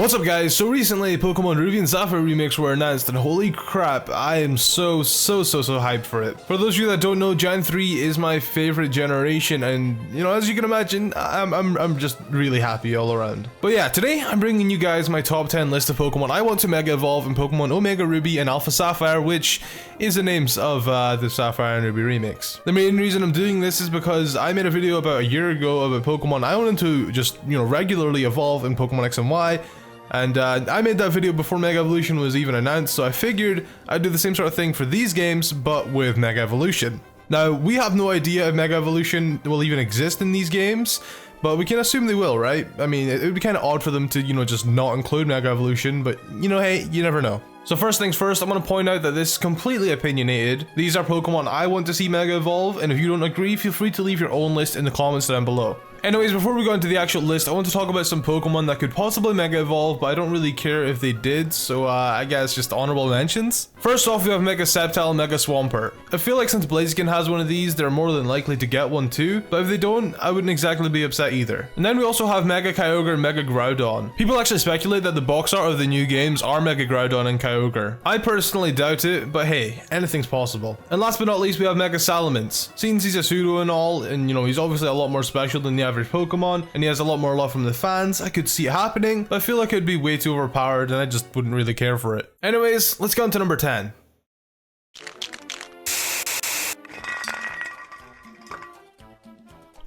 What's up guys, so recently Pokemon Ruby and Sapphire remakes were announced and holy crap, I am so hyped for it. For those of you that don't know, Gen 3 is my favorite generation and you know, as you can imagine, I'm just really happy all around. But yeah, today I'm bringing you guys my top 10 list of Pokemon I want to Mega Evolve in Pokemon Omega Ruby and Alpha Sapphire, which is the names of the Sapphire and Ruby remakes. The main reason I'm doing this is because I made a video about a year ago about Pokemon I wanted to just, you know, regularly evolve in Pokemon X and Y. And I made that video before Mega Evolution was even announced, so I figured I'd do the same sort of thing for these games, but with Mega Evolution. Now, we have no idea if Mega Evolution will even exist in these games, but we can assume they will, right? I mean, it would be kind of odd for them to, you know, just not include Mega Evolution, but, you know, hey, you never know. So first things first, I'm going to point out that this is completely opinionated. These are Pokemon I want to see Mega Evolve, and if you don't agree, feel free to leave your own list in the comments down below. Anyways, before we go into the actual list, I want to talk about some Pokemon that could possibly Mega Evolve, but I don't really care if they did, so I guess just honorable mentions. First off, we have Mega Sceptile and Mega Swampert. I feel like since Blaziken has one of these, they're more than likely to get one too, but if they don't, I wouldn't exactly be upset either. And then we also have Mega Kyogre and Mega Groudon. People actually speculate that the box art of the new games are Mega Groudon and Kyogre. I personally doubt it, but hey, anything's possible. And last but not least, we have Mega Salamence. Since he's a pseudo and all, and you know, he's obviously a lot more special than the average Pokemon, and he has a lot more love from the fans, I could see it happening, but I feel like it'd be way too overpowered and I just wouldn't really care for it. Anyways, let's go on to number 10.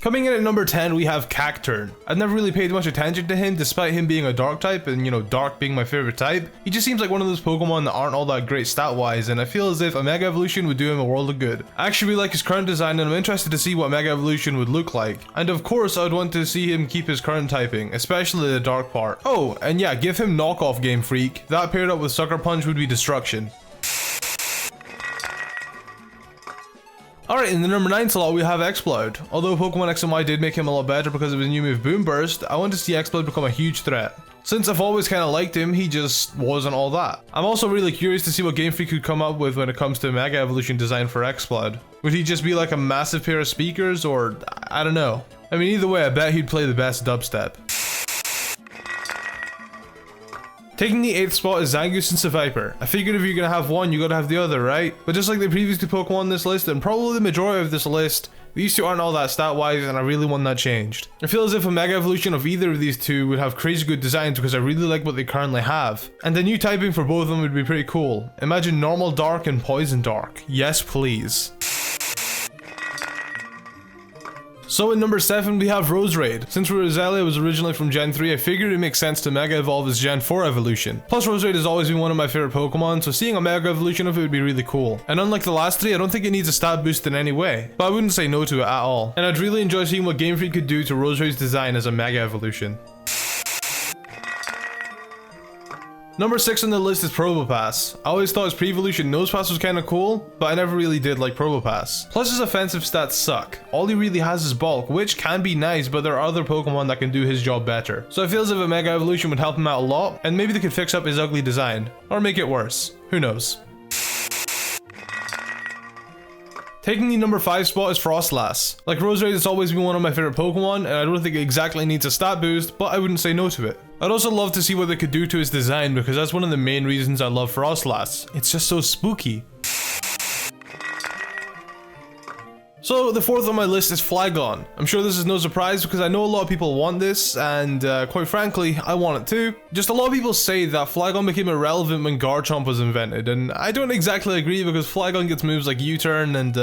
Coming in at number 10, we have Cacturne. I've never really paid much attention to him, despite him being a dark type, and you know, dark being my favorite type. He just seems like one of those Pokemon that aren't all that great stat-wise, and I feel as if a Mega Evolution would do him a world of good. I actually really like his current design, and I'm interested to see what Mega Evolution would look like. And of course, I'd want to see him keep his current typing, especially the dark part. Oh, and yeah, give him Knockoff Game Freak. That paired up with Sucker Punch would be destruction. Alright, in the number 9 slot we have EXPLOUD. Although Pokemon X and Y did make him a lot better because of his new move Boom Burst, I want to see EXPLOUD become a huge threat. Since I've always kind of liked him, he just wasn't all that. I'm also really curious to see what Game Freak could come up with when it comes to Mega Evolution design for EXPLOUD. Would he just be like a massive pair of speakers, or I don't know. I mean, either way, I bet he'd play the best dubstep. Taking the 8th spot is Zangoose and SEVIPER. I figured if you're gonna have one, you gotta have the other, right? But just like the previous two Pokemon on this list, and probably the majority of this list, these two aren't all that stat-wise, and I really want that changed. I feel as if a Mega Evolution of either of these two would have crazy good designs because I really like what they currently have. And the new typing for both of them would be pretty cool. Imagine Normal Dark and Poison Dark. Yes, please. So in number 7 we have Roserade. Since Roselia was originally from Gen 3, I figured it makes sense to Mega Evolve as Gen 4 evolution. Plus Roserade has always been one of my favorite Pokemon, so seeing a Mega Evolution of it would be really cool. And unlike the last three, I don't think it needs a stat boost in any way, but I wouldn't say no to it at all. And I'd really enjoy seeing what Game Freak could do to Roserade's design as a Mega Evolution. Number 6 on the list is Probopass. I always thought his pre-evolution Nosepass was kinda cool, but I never really did like Probopass. Plus his offensive stats suck. All he really has is bulk, which can be nice, but there are other Pokemon that can do his job better. So I feel as if a Mega Evolution would help him out a lot, and maybe they could fix up his ugly design. Or make it worse. Who knows? Taking the number 5 spot is FROSLASS. Like Roserade, it's always been one of my favorite Pokemon, and I don't think it exactly needs a stat boost, but I wouldn't say no to it. I'd also love to see what they could do to his design because that's one of the main reasons I love FROSLASS. It's just so spooky. So the 4th on my list is Flygon. I'm sure this is no surprise because I know a lot of people want this, and quite frankly, I want it too. Just a lot of people say that Flygon became irrelevant when Garchomp was invented, and I don't exactly agree because Flygon gets moves like U-turn and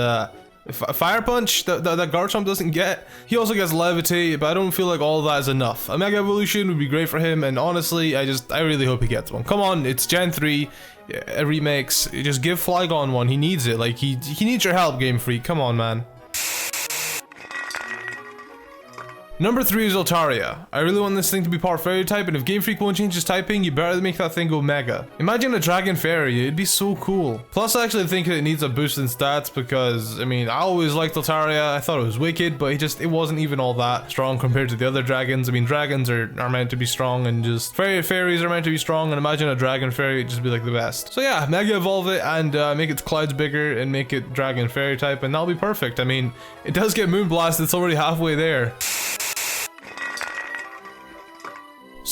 Fire Punch that Garchomp doesn't get. He also gets Levitate, but I don't feel like all of that is enough. A Mega Evolution would be great for him, and honestly, I really hope he gets one. Come on, it's Gen 3. Remakes. Just give Flygon one. He needs it. Like, he needs your help, Game Freak. Come on, man. Number 3 is Altaria. I really want this thing to be part fairy type, and if Game Freak won't change his typing, you better make that thing go mega. Imagine a dragon fairy, it'd be so cool. Plus I actually think it needs a boost in stats because, I mean, I always liked Altaria, I thought it was wicked, but it wasn't even all that strong compared to the other dragons. I mean, dragons are meant to be strong, and just fairies are meant to be strong, and imagine a dragon fairy, it'd just be like the best. So yeah, Mega Evolve it and make its clouds bigger and make it dragon fairy type, and that'll be perfect. I mean, it does get Moonblast, it's already halfway there.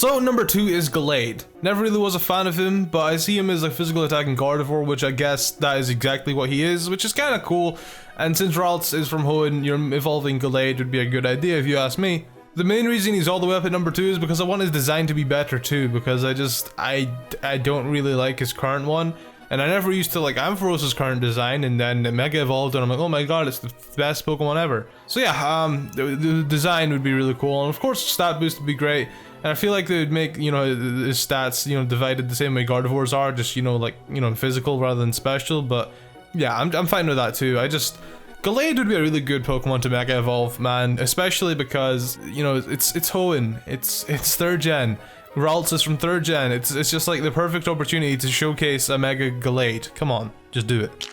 So number 2 is Gallade. Never really was a fan of him, but I see him as a physical attacking Gardevoir, which I guess that is exactly what he is, which is kind of cool. And since Ralts is from Hoenn, evolving Gallade would be a good idea if you ask me. The main reason he's all the way up at number 2 is because I want his design to be better too, because I don't really like his current one. And I never used to like Ampharos's current design, and then Mega evolved and I'm like, oh my god, it's the best Pokemon ever. So yeah, the design would be really cool, and of course stat boost would be great. And I feel like they would make, you know, his stats, you know, divided the same way Gardevoir's are, just, you know, like, you know, physical rather than special. But yeah, I'm fine with that too. Gallade would be a really good Pokemon to Mega Evolve, man, especially because, you know, it's Hoenn, it's 3rd gen. Ralts is from 3rd gen. It's just like the perfect opportunity to showcase a Mega Gallade. Come on, just do it.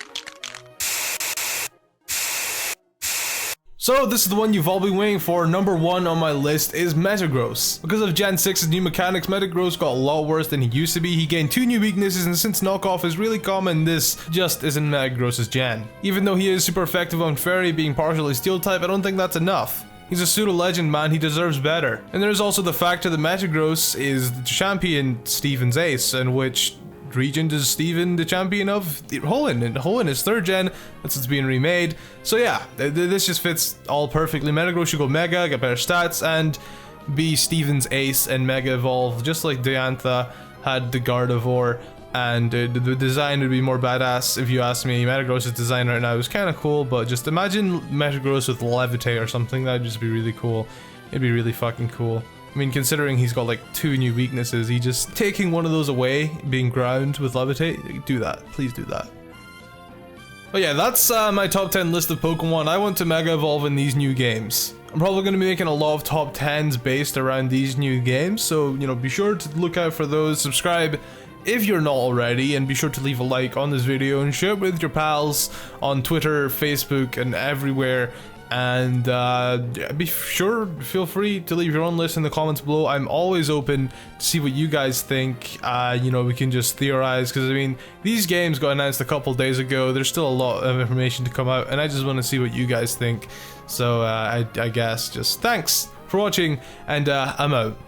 So this is the one you've all been waiting for. Number 1 on my list is Metagross. Because of Gen 6's new mechanics, Metagross got a lot worse than he used to be. He gained 2 new weaknesses, and since knockoff is really common, this just isn't Metagross's gen. Even though he is super effective on Fairy, being partially Steel type, I don't think that's enough. He's a pseudo legend, man, he deserves better. And there's also the factor that Metagross is the champion Steven's ace, and which region does Steven the champion of? Hoenn, and Hoenn is 3rd gen, that's what's being remade. So yeah, this just fits all perfectly. Metagross should go Mega, get better stats, and be Steven's ace and Mega evolve, just like Diantha had the Gardevoir. And the design would be more badass if you ask me. Metagross's design right now is kind of cool, but just imagine Metagross with Levitate or something. That'd just be really cool. It'd be really fucking cool. I mean, considering he's got like 2 new weaknesses, he just taking one of those away, being ground with Levitate, do that. Please do that. But yeah, that's my top 10 list of Pokemon I want to Mega Evolve in these new games. I'm probably going to be making a lot of top 10s based around these new games, so, you know, be sure to look out for those. Subscribe if you're not already, and be sure to leave a like on this video and share it with your pals on Twitter, Facebook, and everywhere. And feel free to leave your own list in the comments below. I'm always open to see what you guys think. You know, we can just theorize, because I mean, these games got announced a couple days ago. There's still a lot of information to come out, and I just want to see what you guys think. So I guess just thanks for watching, and I'm out.